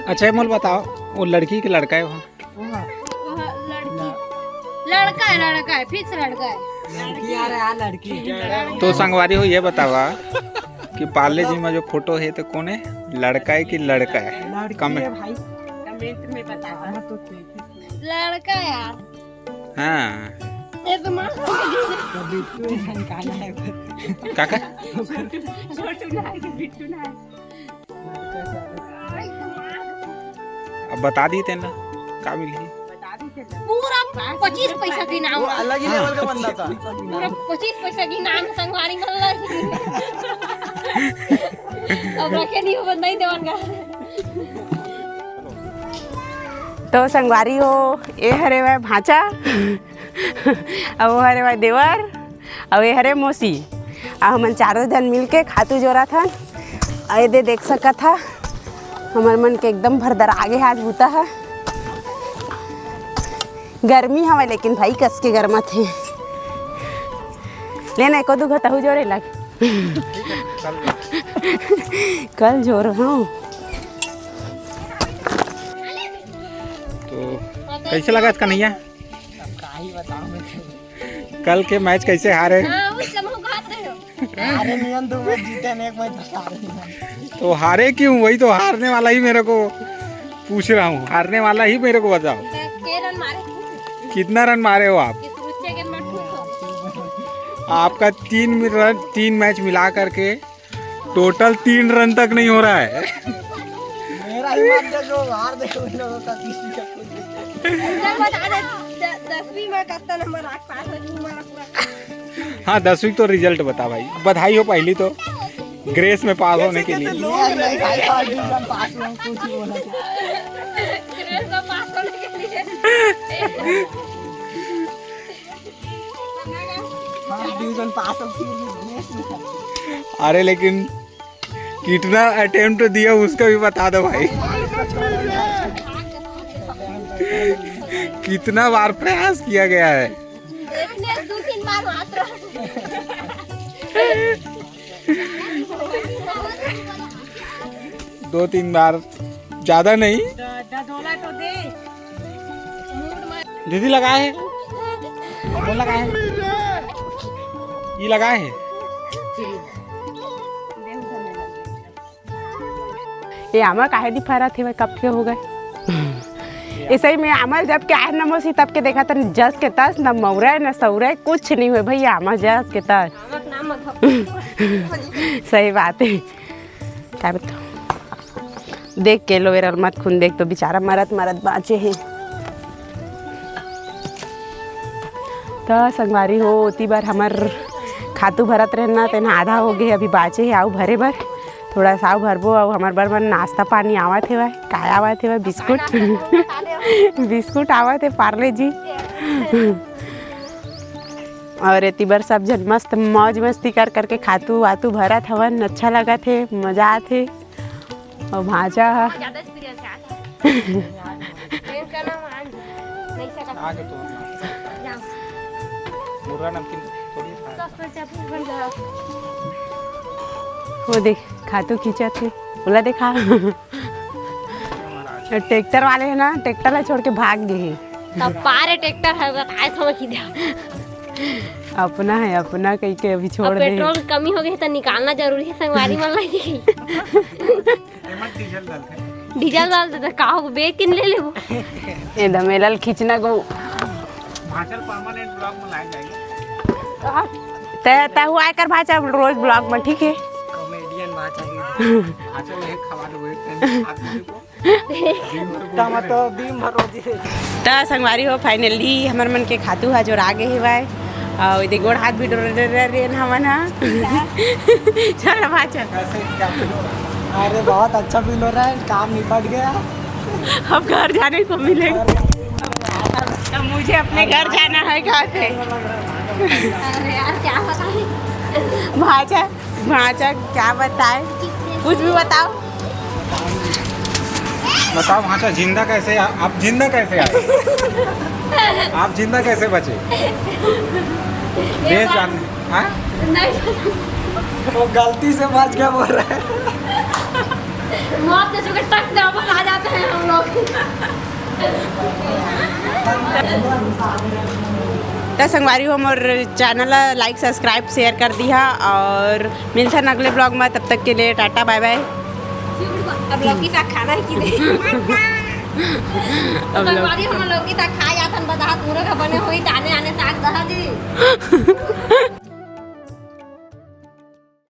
अच्छा मोल बताओ, वो लड़की की लड़का है वो? लड़का है फिक्स लड़का है। लड़की आ रहा है लड़की। तो संगवारी हो ये बतावा कि पार्ले जी में जो फोटो है तो कौन है, लड़का है कि लड़का है? कमेंट में बताना तो लड़का है यार। हाँ काका अब बता दी थे ना का मिली पूरा 25 पैसा की नाम, अलग ही लेवल का बंदा था। पूरा 25 पैसा की नाम संगवारी मिल अब रखे नहीं हो बंदा ही देवन का। तो संगवारी हो ये हरे वह भांचा अब वो हरे वह देवर अब ये हरे मौसी अब हमन चारों जन मिल के खातू जोरा था दे देख सका था हमार मन के एकदम भरदर आगे हाथ बूता है। गर्मी हवा लेकिन भाई कस के गर्मा थे लेना को दू घता जोरे लग कल जोर हूँ। तो कैसे लगा इसका नैया? कल के मैच कैसे हारे? अरे नियन 2 मैच जीते ने 1 मैच हारे। तो हारे क्यों? वही तो हारने वाला ही मेरे को पूछ रहा हूँ, हारने वाला ही मेरे को बताओ। कितना रन मारे हो आप? आपका 3 मैच मिला करके टोटल 3 रन तक नहीं हो रहा है। मेरा ही मत देखो, हार देखो इन लोगों का 30 का कुछ। 10वीं में कितना नंबर आ पास है तुम्हारा पूरा? हाँ 10वीं तो रिजल्ट बता भाई, बधाई हो पहली तो ग्रेस में पास होने के लिए। लोग नहीं भाई डिवीजन पास में कुछ ही बोला था। ग्रेस में पास होने के लिए डिवीजन पास हो फिर भी ग्रेस में था। अरे लेकिन कितना अटेम्प्ट दिया उसका भी बता दो भाई। कितना बार प्रयास किया गया है? 2-3 बार मात्र। 2-3 बार, ज्यादा नहीं। तो दे दीदी लगाए है, कौन लगाए है? ये लगाए है। ये आमा काहे दी फरा थे कब के हो गए ऐसे ही में आमा जब के आए न मौसी तब के देखा था जस के तस न मौरा न सौरा कुछ नहीं हुए भैया आमा जस के तस। सही बात है। क्या बताओ देख के लो वेरल मत खून देख तो बेचारा मरत मरत बाँचे हैं। तो संगवारी हो उती बार हमार खातू भरत रहना तेना आधा हो गए अभी बाँचे है आऊ भरे बर थोड़ा सा भरबो और हमारे बर मन नाश्ता पानी आवा थे वह काय आवा थे वह बिस्कुट बिस्कुट आवा थे पार्ले जी और इतनी बार सब जन मस्त मौज मस्ती कर करके खातू वातू भरा था वन अच्छा लगा थे मजा आते और भाजा वो देख खातू खींचा थे बोला देखा ट्रैक्टर वाले है ना ट्रैक्टर ला छोड़ के भाग गए हैं। तब पारे ट्रैक्टर है आए थोड़ा खींचा अपना है अपना कहीं के अभी छोड़ दे। पेट्रोल की कमी हो गई तो निकालना जरूरी है संगवारी मन लगी डीजल डाल दे का हो बेच किन ले लेबो ए दमेलल खींचना को भाचल परमानेंट ब्लॉक में लाइन जाएगी ते हुआ कर भाचा रोज ब्लॉग में ठीक है कॉमेडियन भाचा की भाचल एक खवा दो एक टमाटो दिन भर रोजी तो संगवारी हो फाइनली हमार मन के खातू है जो आगे है भाई और इधर गोड़ हाथ भी डोर रे हमन हां चल भाचा। अरे बहुत अच्छा फील हो रहा है, काम निपट गया अब घर जाने को मिलेगा तो मुझे अपने घर जाना है घर से। अरे यार क्या बताएं भाचा भाचा क्या बताए कुछ भी बताओ। बताओ भाचा जिंदा कैसे आप जिंदा कैसे आए? आप जिंदा कैसे बचे? देश जान नहीं वो गलती से बच गया बोल रहा है। तो संगवारी हो मोर चैनल लाइक सब्सक्राइब शेयर कर दिया और मिलता अगले ब्लॉग में। तब तक के लिए टाटा बाय बाय। अब लौकी साग खाना है कि नहीं अब लोग संगवारी हम लौकी साग खा जातन बता पूरा का बने होई ताने आने साग दहा दी